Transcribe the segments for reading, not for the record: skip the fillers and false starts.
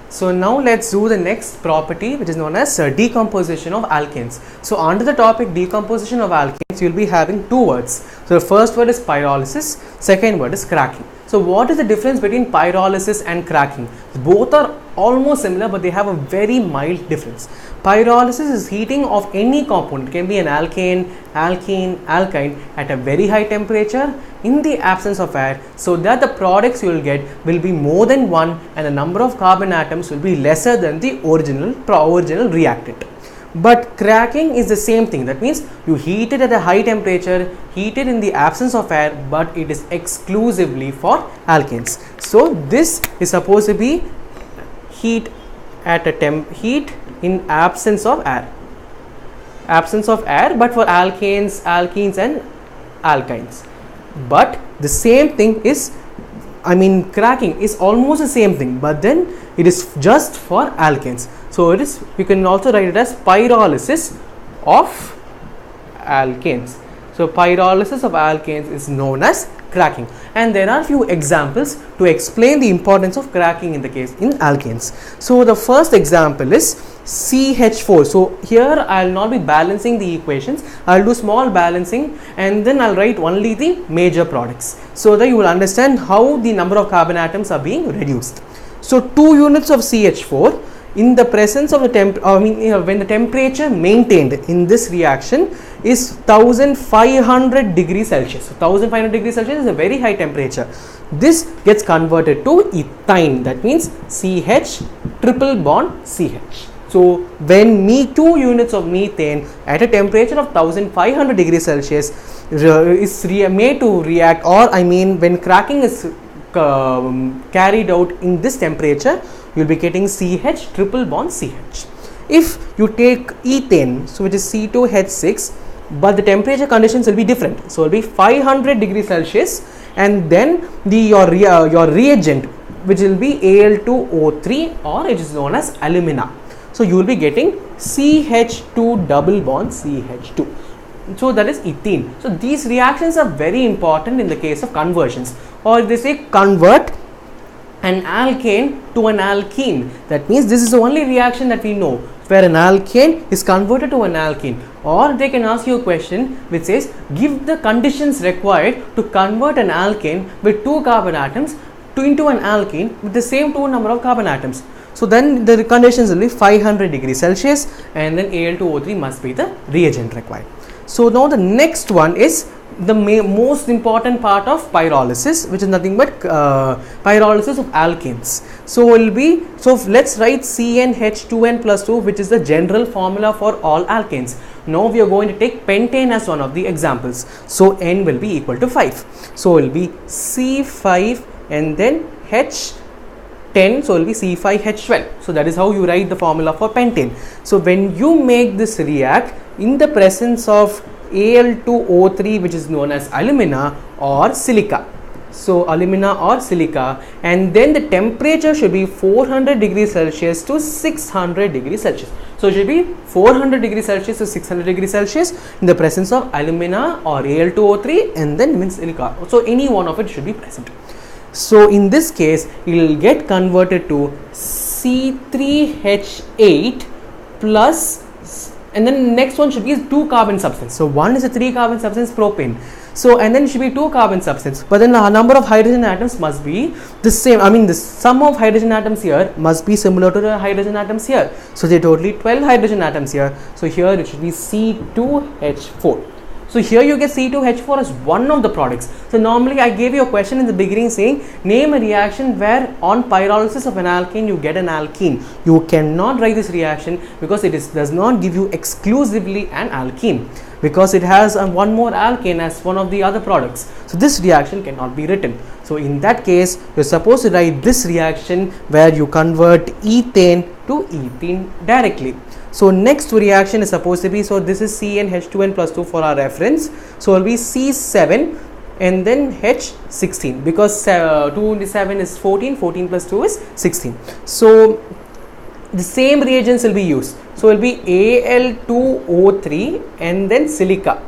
So now let's do the next property, which is known as decomposition of alkanes. So under the topic decomposition of alkanes, you will be having two words. So the first word is pyrolysis, second word is cracking. So what is the difference between pyrolysis and cracking? Both are almost similar, but they have a very mild difference. Pyrolysis is heating of any component. It can be an alkane, alkene, alkyne at a very high temperature in the absence of air, so that the products you will get will be more than one and the number of carbon atoms will be lesser than the original reactant. But cracking is the same thing. That means you heat it at a high temperature, heat it in the absence of air, but it is exclusively for alkanes. So this is supposed to be heat at a heat in absence of air, but for alkanes, alkenes and alkynes. But the same thing is, cracking is almost the same thing, but then it is just for alkanes. So it is, we can also write it as pyrolysis of alkanes. So pyrolysis of alkanes is known as cracking, and there are few examples to explain the importance of cracking in the case in alkanes. So the first example is CH4. So here I will not be balancing the equations, I will do small balancing and then I will write only the major products, so that you will understand how the number of carbon atoms are being reduced. So 2 units of CH4 in the presence of the when the temperature maintained in this reaction is 1500 degrees Celsius. So 1500 degrees Celsius is a very high temperature. This gets converted to ethine, that means CH triple bond CH. So when 2 units of methane at a temperature of 1500 degrees Celsius is made to react, or when cracking is carried out in this temperature, you will be getting CH triple bond CH. If you take ethane, so which is C2H6, but the temperature conditions will be different, so it will be 500 degrees Celsius, and then your reagent, which will be Al2O3, or it is known as alumina. So you will be getting CH2 double bond CH2. So that is ethene. So these reactions are very important in the case of conversions, or they say convert an alkane to an alkene. That means this is the only reaction that we know where an alkane is converted to an alkene. Or they can ask you a question which says give the conditions required to convert an alkane with 2 carbon atoms into an alkene with the same 2 number of carbon atoms. So then the conditions will be 500 degrees Celsius, and then Al2O3 must be the reagent required. So now the next one is the most important part of pyrolysis, which is nothing but pyrolysis of alkanes. So let's write CnH2n plus 2, which is the general formula for all alkanes. Now we are going to take pentane as one of the examples. So N will be equal to 5. So it will be C5 and then H10, so it will be C5H12. So that is how you write the formula for pentane. So when you make this react in the presence of Al2O3, which is known as alumina or silica. So alumina or silica, and then the temperature should be 400 degrees Celsius to 600 degrees Celsius. So it should be 400 degrees Celsius to 600 degrees Celsius in the presence of alumina or Al2O3, and then silica. So any one of it should be present. So in this case, it will get converted to C3H8 plus, and then next one should be 2 carbon substance. So one is a 3 carbon substance, propane. So and then it should be 2 carbon substance, but then the number of hydrogen atoms must be the same. The sum of hydrogen atoms here must be similar to the hydrogen atoms here. So there are totally 12 hydrogen atoms here. So here it should be C2H4. So here you get C2H4 as one of the products. So normally I gave you a question in the beginning saying name a reaction where on pyrolysis of an alkane you get an alkene. You cannot write this reaction because it does not give you exclusively an alkene, because it has one more alkane as one of the other products. So this reaction cannot be written. So in that case, you are supposed to write this reaction where you convert ethane to ethene directly. So next reaction is supposed to be, so this is CnH2n plus 2 for our reference. So it will be C7 and then H16, because 2 into 7 is 14, 14 plus 2 is 16. So the same reagents will be used. So it will be Al2O3 and then silica.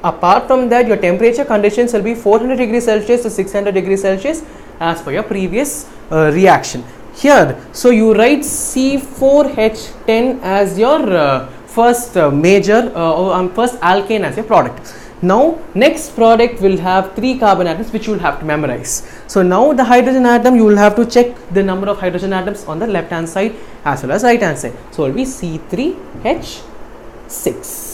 Apart from that, your temperature conditions will be 400 degrees Celsius to 600 degrees Celsius as per your previous reaction. here. So you write C4H10 as your first major or first alkane as your product. Now next product will have 3 carbon atoms, which you will have to memorize. So now the hydrogen atom, you will have to check the number of hydrogen atoms on the left hand side as well as right hand side. So it will be C3H6.